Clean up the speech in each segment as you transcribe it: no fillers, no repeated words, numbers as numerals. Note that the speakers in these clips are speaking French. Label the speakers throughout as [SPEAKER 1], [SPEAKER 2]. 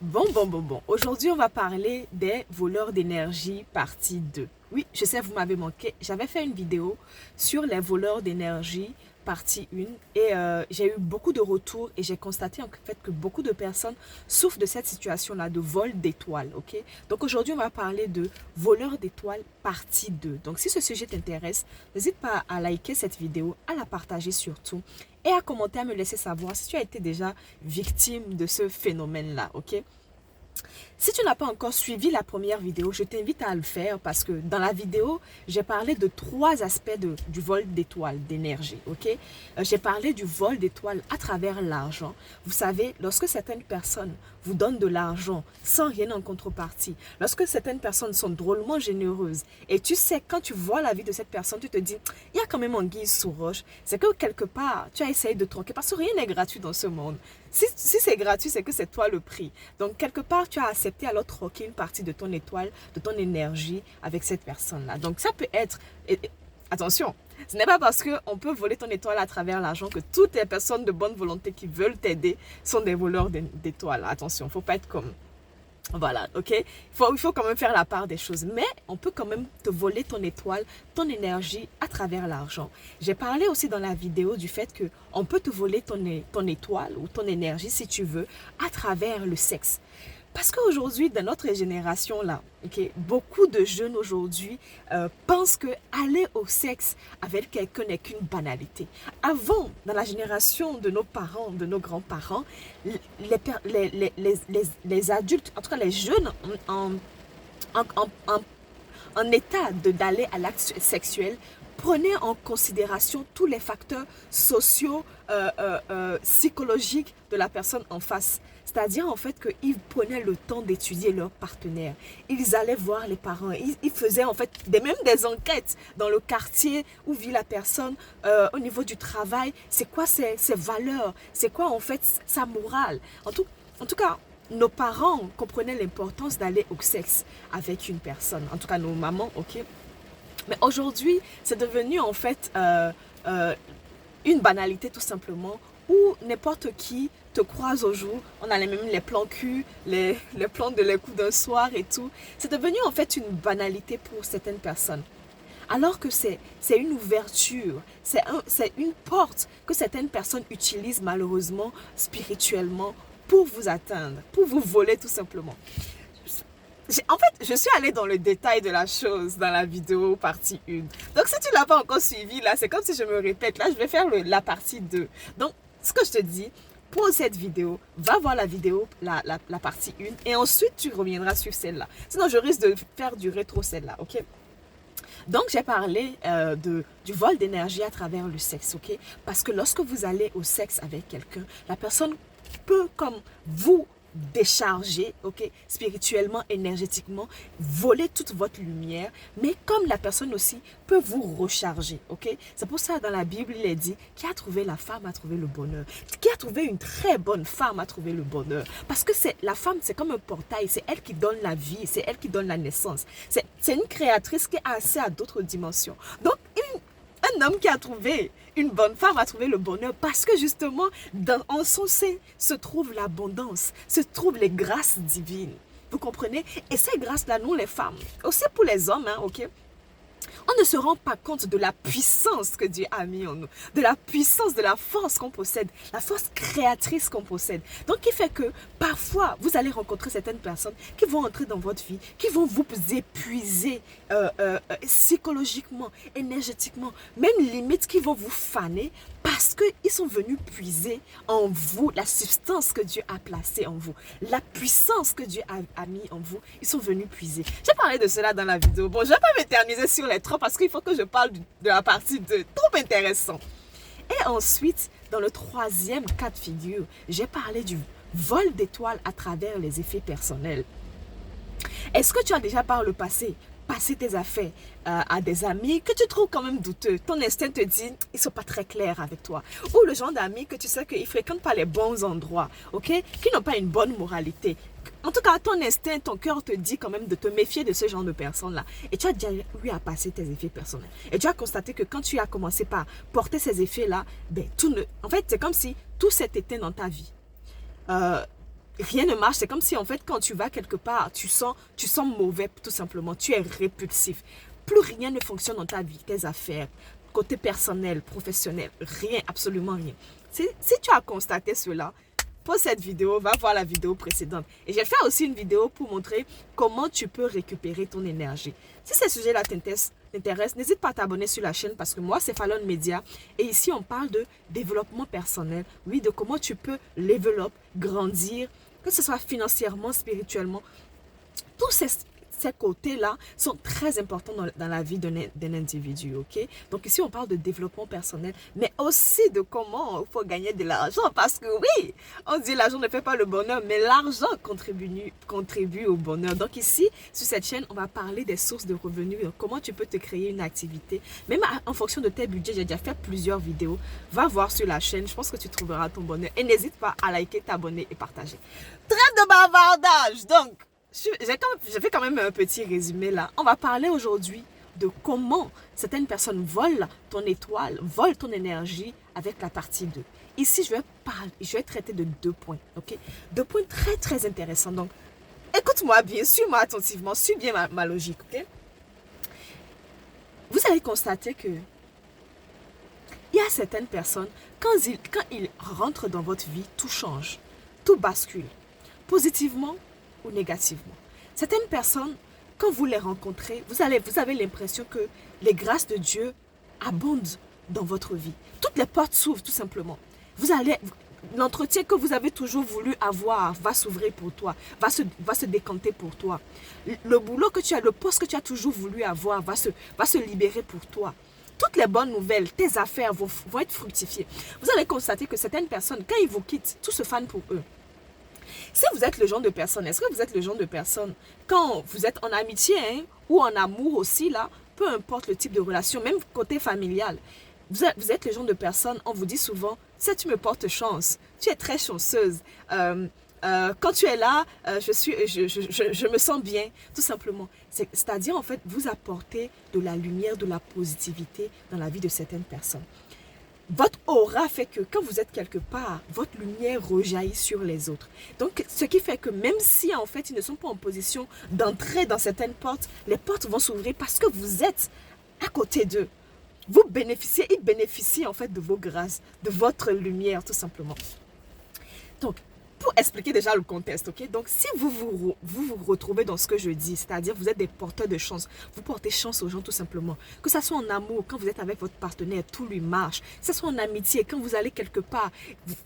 [SPEAKER 1] Bon. Aujourd'hui, on va parler des voleurs d'énergie partie 2. Oui, je sais, vous m'avez manqué. J'avais fait une vidéo sur les voleurs d'énergie partie 1 et j'ai eu beaucoup de retours et j'ai constaté en fait que beaucoup de personnes souffrent de cette situation-là de vol d'étoiles, ok? Donc aujourd'hui, on va parler de voleurs d'étoiles partie 2. Donc si ce sujet t'intéresse, n'hésite pas à liker cette vidéo, à la partager surtout et à commenter, à me laisser savoir si tu as été déjà victime de ce phénomène-là, ok? Si tu n'as pas encore suivi la première vidéo, je t'invite à le faire parce que dans la vidéo, j'ai parlé de 3 aspects du vol d'étoiles, d'énergie, ok? J'ai parlé du vol d'étoiles à travers l'argent. Vous savez, lorsque certaines personnes vous donnent de l'argent sans rien en contrepartie, lorsque certaines personnes sont drôlement généreuses et tu sais, quand tu vois la vie de cette personne, tu te dis, il y a quand même anguille sous roche, c'est que quelque part, tu as essayé de troquer parce que rien n'est gratuit dans ce monde. Si c'est gratuit, c'est que c'est toi le prix. Donc, quelque part, tu as accepté alors troquer une partie de ton étoile, de ton énergie avec cette personne-là. Donc, ça peut être... attention, ce n'est pas parce qu'on peut voler ton étoile à travers l'argent que toutes les personnes de bonne volonté qui veulent t'aider sont des voleurs d'étoiles. Attention, il ne faut pas être comme... Voilà, ok? Il faut quand même faire la part des choses. Mais on peut quand même te voler ton étoile, ton énergie à travers l'argent. J'ai parlé aussi dans la vidéo du fait que on peut te voler ton étoile ou ton énergie, si tu veux, à travers le sexe. Parce qu'aujourd'hui, dans notre génération-là, okay, beaucoup de jeunes aujourd'hui pensent que aller au sexe avec quelqu'un n'est qu'une banalité. Avant, dans la génération de nos parents, de nos grands-parents, les adultes, en tout cas les jeunes en, en, en, en état d'aller à l'acte sexuel, prenez en considération tous les facteurs sociaux, psychologiques de la personne en face. C'est-à-dire en fait qu'ils prenaient le temps d'étudier leur partenaire. Ils allaient voir les parents. Ils faisaient en fait même des enquêtes dans le quartier où vit la personne, au niveau du travail. C'est quoi ses valeurs? C'est quoi en fait sa morale? En tout cas, nos parents comprenaient l'importance d'aller au sexe avec une personne. En tout cas, nos mamans, ok? Mais aujourd'hui, c'est devenu en fait une banalité tout simplement où n'importe qui te croise au jour. On a même les plans cul, les plans de les coups d'un soir et tout. C'est devenu en fait une banalité pour certaines personnes. Alors que c'est une ouverture, c'est une porte que certaines personnes utilisent malheureusement spirituellement pour vous atteindre, pour vous voler tout simplement. En fait, je suis allée dans le détail de la chose dans la vidéo partie 1. Donc, si tu ne l'as pas encore suivi, là, c'est comme si je me répète. Là, je vais faire la partie 2. Donc, ce que je te dis, pause cette vidéo, va voir la vidéo, la partie 1, et ensuite, tu reviendras sur celle-là. Sinon, je risque de faire du rétro celle-là, ok? Donc, j'ai parlé du vol d'énergie à travers le sexe, ok? Parce que lorsque vous allez au sexe avec quelqu'un, la personne peut, comme vous, décharger, ok, spirituellement, énergétiquement, voler toute votre lumière, mais comme la personne aussi peut vous recharger, ok. C'est pour ça dans la Bible il est dit qui a trouvé la femme a trouvé le bonheur, qui a trouvé une très bonne femme a trouvé le bonheur, parce que la femme c'est comme un portail, c'est elle qui donne la vie, c'est elle qui donne la naissance, c'est une créatrice qui a accès à d'autres dimensions. Donc un homme qui a trouvé une bonne femme a trouvé le bonheur parce que justement, en son sein se trouve l'abondance, se trouvent les grâces divines. Vous comprenez? Et ces grâces-là, nous les femmes, aussi pour les hommes, hein, ok? On ne se rend pas compte de la puissance que Dieu a mis en nous, de la puissance, de la force qu'on possède, la force créatrice qu'on possède. Donc, qui fait que parfois, vous allez rencontrer certaines personnes qui vont entrer dans votre vie, qui vont vous épuiser psychologiquement, énergétiquement, même limite qui vont vous faner parce qu'ils sont venus puiser en vous la substance que Dieu a placée en vous, la puissance que Dieu a mis en vous. Ils sont venus puiser. J'ai parlé de cela dans la vidéo. Bon, je ne vais pas m'éterniser sur les trois parce qu'il faut que je parle de la partie 2. Trop intéressant. Et ensuite, dans le 3e cas de figure, j'ai parlé du vol d'étoiles à travers les effets personnels. Est-ce que tu as déjà par le passé passé tes affaires à des amis que tu trouves quand même douteux? Ton instinct te dit, ils ne sont pas très clairs avec toi. Ou le genre d'amis que tu sais qu'ils ne fréquentent pas les bons endroits, ok? Qui n'ont pas une bonne moralité. En tout cas, ton instinct, ton cœur te dit quand même de te méfier de ce genre de personnes-là. Et tu as déjà eu à passer tes effets personnels. Et tu as constaté que quand tu as commencé par porter ces effets-là, ben, en fait, c'est comme si tout s'est éteint dans ta vie. rien ne marche. C'est comme si en fait quand tu vas quelque part, tu sens mauvais tout simplement. Tu es répulsif. Plus rien ne fonctionne dans ta vie, tes affaires, côté personnel, professionnel, rien, absolument rien. Si tu as constaté cela, pause cette vidéo, va voir la vidéo précédente. Et j'ai fait aussi une vidéo pour montrer comment tu peux récupérer ton énergie. Si ces sujets-là t'intéressent, n'hésite pas à t'abonner sur la chaîne parce que moi, c'est Fallon Media. Et ici, on parle de développement personnel. Oui, de comment tu peux développer, grandir, que ce soit financièrement, spirituellement. Tous ces côtés-là sont très importants dans la vie d'un individu, ok? Donc ici, on parle de développement personnel, mais aussi de comment il faut gagner de l'argent, parce que oui, on dit l'argent ne fait pas le bonheur, mais l'argent contribue au bonheur. Donc ici, sur cette chaîne, on va parler des sources de revenus, donc comment tu peux te créer une activité, même en fonction de tes budgets. J'ai déjà fait plusieurs vidéos. Va voir sur la chaîne, je pense que tu trouveras ton bonheur. Et n'hésite pas à liker, t'abonner et partager. Trêve de bavardage, donc j'ai fait quand même un petit résumé là. On va parler aujourd'hui de comment certaines personnes volent ton étoile, volent ton énergie avec la partie 2. Ici, je vais traiter de 2 points, ok? 2 points très très intéressants. Donc, écoute-moi bien, suis-moi attentivement, suis bien ma logique, ok? Vous allez constater que il y a certaines personnes, quand ils rentrent dans votre vie, tout change, tout bascule, positivement ou négativement. Certaines personnes, quand vous les rencontrez, vous avez l'impression que les grâces de Dieu abondent dans votre vie. Toutes les portes s'ouvrent tout simplement. L'entretien que vous avez toujours voulu avoir va s'ouvrir pour toi, va se décanter pour toi. Le boulot que tu as, le poste que tu as toujours voulu avoir va se libérer pour toi. Toutes les bonnes nouvelles, tes affaires vont être fructifiées. Vous allez constater que certaines personnes, quand ils vous quittent, tout se fane pour eux. Si vous êtes le genre de personne, est-ce que vous êtes le genre de personne, quand vous êtes en amitié ou en amour aussi, là, peu importe le type de relation, même côté familial, vous êtes le genre de personne, on vous dit souvent, ça tu me portes chance, tu es très chanceuse, quand tu es là, je me sens bien, tout simplement. C'est-à-dire, en fait, vous apportez de la lumière, de la positivité dans la vie de certaines personnes. Votre aura fait que quand vous êtes quelque part, votre lumière rejaillit sur les autres. Donc, ce qui fait que même si en fait ils ne sont pas en position d'entrer dans certaines portes, les portes vont s'ouvrir parce que vous êtes à côté d'eux. Vous bénéficiez, ils bénéficient en fait de vos grâces, de votre lumière tout simplement. Donc, pour expliquer déjà le contexte, ok? Donc, si vous retrouvez dans ce que je dis, c'est-à-dire vous êtes des porteurs de chance, vous portez chance aux gens tout simplement. Que ce soit en amour, quand vous êtes avec votre partenaire, tout lui marche. Que ce soit en amitié, quand vous allez quelque part,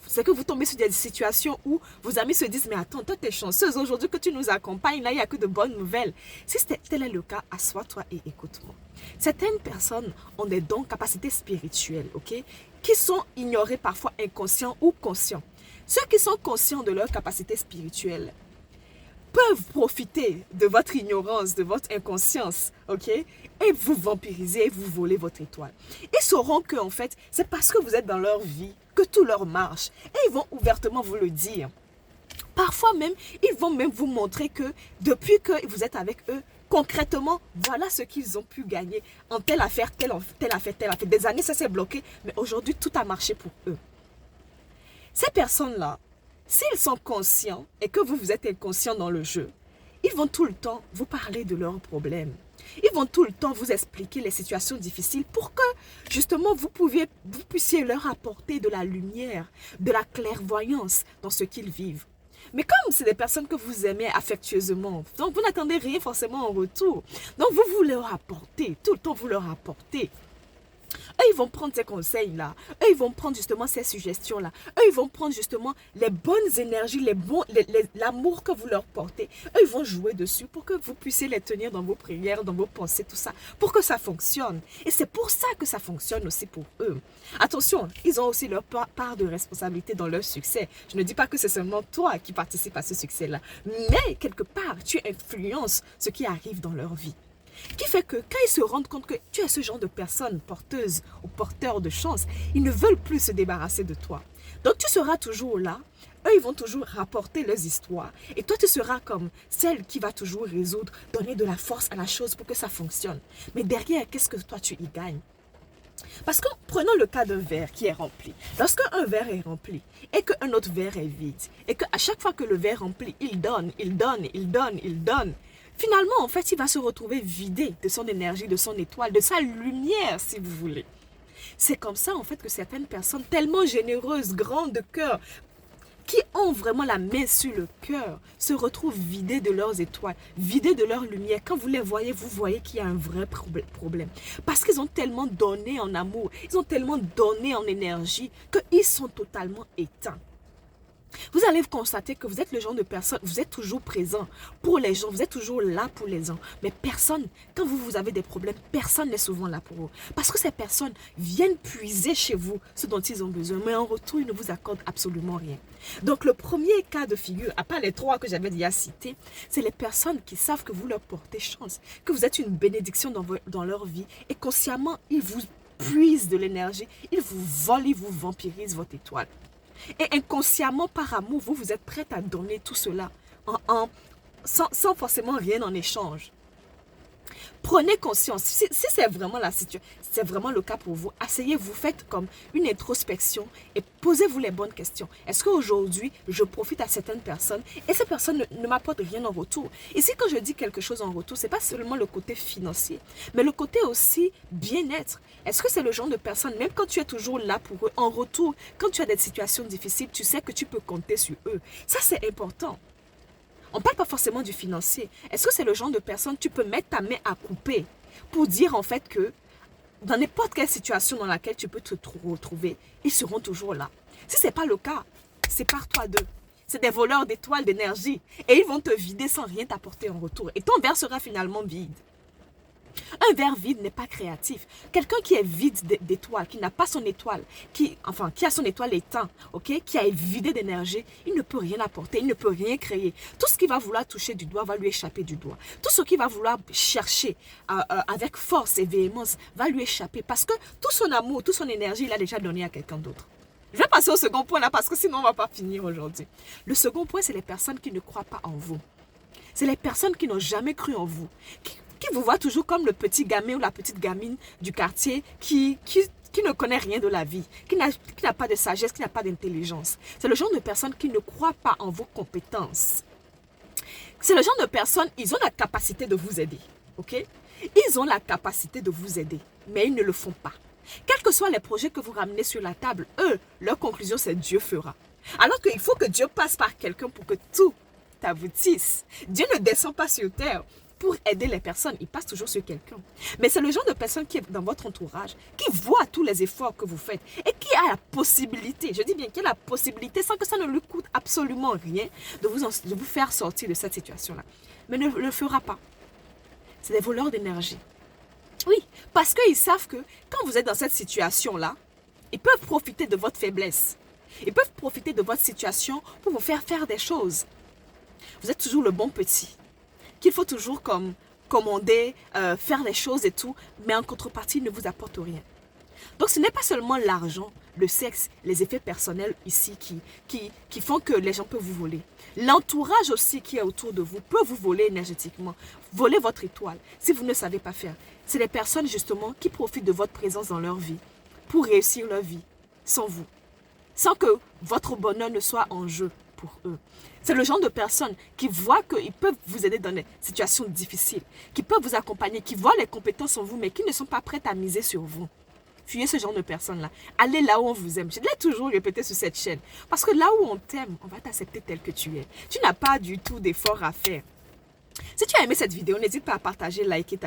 [SPEAKER 1] c'est que vous tombez sur des situations où vos amis se disent, mais attends, toi t'es chanceuse aujourd'hui que tu nous accompagnes, là il n'y a que de bonnes nouvelles. Si tel est le cas, assois-toi et écoute-moi. Certaines personnes ont des dons, capacités spirituelles, ok? Qui sont ignorées parfois inconscients ou conscients. Ceux qui sont conscients de leur capacité spirituelle peuvent profiter de votre ignorance, de votre inconscience, ok? Et vous vampiriser, et vous voler votre étoile. Ils sauront que, en fait, c'est parce que vous êtes dans leur vie que tout leur marche. Et ils vont ouvertement vous le dire. Parfois même, ils vont même vous montrer que depuis que vous êtes avec eux, concrètement, voilà ce qu'ils ont pu gagner en telle affaire, telle affaire, telle affaire. Des années, ça s'est bloqué, mais aujourd'hui, tout a marché pour eux. Ces personnes-là, s'ils sont conscients et que vous êtes inconscient dans le jeu, ils vont tout le temps vous parler de leurs problèmes. Ils vont tout le temps vous expliquer les situations difficiles pour que, justement, vous puissiez leur apporter de la lumière, de la clairvoyance dans ce qu'ils vivent. Mais comme c'est des personnes que vous aimez affectueusement, donc vous n'attendez rien forcément en retour. Donc vous leur apportez, tout le temps vous leur apportez. Eux, ils vont prendre ces conseils-là. Eux, ils vont prendre justement ces suggestions-là. Eux, ils vont prendre justement les bonnes énergies, l'amour que vous leur portez. Eux, ils vont jouer dessus pour que vous puissiez les tenir dans vos prières, dans vos pensées, tout ça, pour que ça fonctionne. Et c'est pour ça que ça fonctionne aussi pour eux. Attention, ils ont aussi leur part de responsabilité dans leur succès. Je ne dis pas que c'est seulement toi qui participes à ce succès-là. Mais quelque part, tu influences ce qui arrive dans leur vie. Qui fait que quand ils se rendent compte que tu es ce genre de personne porteuse ou porteur de chance, ils ne veulent plus se débarrasser de toi. Donc tu seras toujours là, eux ils vont toujours rapporter leurs histoires et toi tu seras comme celle qui va toujours résoudre, donner de la force à la chose pour que ça fonctionne. Mais derrière, qu'est-ce que toi tu y gagnes? Parce que prenons le cas d'un verre qui est rempli. Lorsque un verre est rempli et qu'un autre verre est vide, et qu'à chaque fois que le verre remplit, il donne, il donne, il donne, il donne, finalement, en fait, il va se retrouver vidé de son énergie, de son étoile, de sa lumière, si vous voulez. C'est comme ça, en fait, que certaines personnes tellement généreuses, grandes de cœur, qui ont vraiment la main sur le cœur, se retrouvent vidés de leurs étoiles, vidés de leur lumière. Quand vous les voyez, vous voyez qu'il y a un vrai problème. Parce qu'ils ont tellement donné en amour, ils ont tellement donné en énergie, qu'ils sont totalement éteints. Vous allez constater que vous êtes le genre de personne, vous êtes toujours présent pour les gens, vous êtes toujours là pour les gens. Mais personne, quand vous avez des problèmes, personne n'est souvent là pour vous. Parce que ces personnes viennent puiser chez vous ce dont ils ont besoin, mais en retour, ils ne vous accordent absolument rien. Donc le premier cas de figure, à part les trois que j'avais déjà cités, c'est les personnes qui savent que vous leur portez chance, que vous êtes une bénédiction dans leur vie et consciemment, ils vous puisent de l'énergie, ils vous volent, ils vous vampirisent votre étoile. Et inconsciemment, par amour, vous êtes prête à donner tout cela sans forcément rien en échange. Prenez conscience, si c'est vraiment la situation, c'est vraiment le cas pour vous, asseyez-vous, faites comme une introspection et posez-vous les bonnes questions. Est-ce qu'aujourd'hui, je profite à certaines personnes et ces personnes ne m'apportent rien en retour? Ici, quand je dis quelque chose en retour, ce n'est pas seulement le côté financier, mais le côté aussi bien-être. Est-ce que c'est le genre de personne, même quand tu es toujours là pour eux, en retour, quand tu as des situations difficiles, tu sais que tu peux compter sur eux? Ça, c'est important. On ne parle pas forcément du financier. Est-ce que c'est le genre de personne, tu peux mettre ta main à couper pour dire en fait que dans n'importe quelle situation dans laquelle tu peux te retrouver, ils seront toujours là. Si ce n'est pas le cas, sépare-toi d'eux. C'est des voleurs d'étoiles, d'énergie. Et ils vont te vider sans rien t'apporter en retour. Et ton verre sera finalement vide. Un verre vide n'est pas créatif. Quelqu'un qui est vide d'étoiles, qui n'a pas son étoile, qui a son étoile éteinte, okay, qui a vidé d'énergie, il ne peut rien apporter, il ne peut rien créer. Tout ce qu'il va vouloir toucher du doigt va lui échapper du doigt. Tout ce qu'il va vouloir chercher avec force et véhémence va lui échapper parce que tout son amour, toute son énergie, il a déjà donné à quelqu'un d'autre. Je vais passer au second point là parce que sinon on ne va pas finir aujourd'hui. Le second point, c'est les personnes qui ne croient pas en vous. C'est les personnes qui n'ont jamais cru en vous, qui vous voit toujours comme le petit gamin ou la petite gamine du quartier qui ne connaît rien de la vie, qui n'a pas de sagesse, qui n'a pas d'intelligence. C'est le genre de personnes qui ne croient pas en vos compétences. C'est le genre de personnes, ils ont la capacité de vous aider, ok? Ils ont la capacité de vous aider, mais ils ne le font pas. Quels que soient les projets que vous ramenez sur la table, eux, leur conclusion, c'est Dieu fera. Alors qu'il faut que Dieu passe par quelqu'un pour que tout aboutisse. Dieu ne descend pas sur terre pour aider les personnes, il passe toujours sur quelqu'un. Mais c'est le genre de personne qui est dans votre entourage, qui voit tous les efforts que vous faites et qui a la possibilité, je dis bien qui a la possibilité, sans que ça ne lui coûte absolument rien, de vous faire sortir de cette situation-là. Mais ne le fera pas. C'est des voleurs d'énergie. Oui, parce qu'ils savent que quand vous êtes dans cette situation-là, ils peuvent profiter de votre faiblesse. Ils peuvent profiter de votre situation pour vous faire des choses. Vous êtes toujours le bon petit, qu'il faut toujours commander, faire les choses et tout, mais en contrepartie, il ne vous apporte rien. Donc, ce n'est pas seulement l'argent, le sexe, les effets personnels ici qui font que les gens peuvent vous voler. L'entourage aussi qui est autour de vous peut vous voler énergétiquement, voler votre étoile, si vous ne savez pas faire. C'est les personnes justement qui profitent de votre présence dans leur vie pour réussir leur vie, sans vous, sans que votre bonheur ne soit en jeu pour eux. C'est le genre de personnes qui voient qu'ils peuvent vous aider dans des situations difficiles, qui peuvent vous accompagner, qui voient les compétences en vous, mais qui ne sont pas prêtes à miser sur vous. Fuyez ce genre de personnes-là. Allez là où on vous aime. Je l'ai toujours répété sur cette chaîne. Parce que là où on t'aime, on va t'accepter tel que tu es. Tu n'as pas du tout d'effort à faire. Si tu as aimé cette vidéo, n'hésite pas à partager, liker,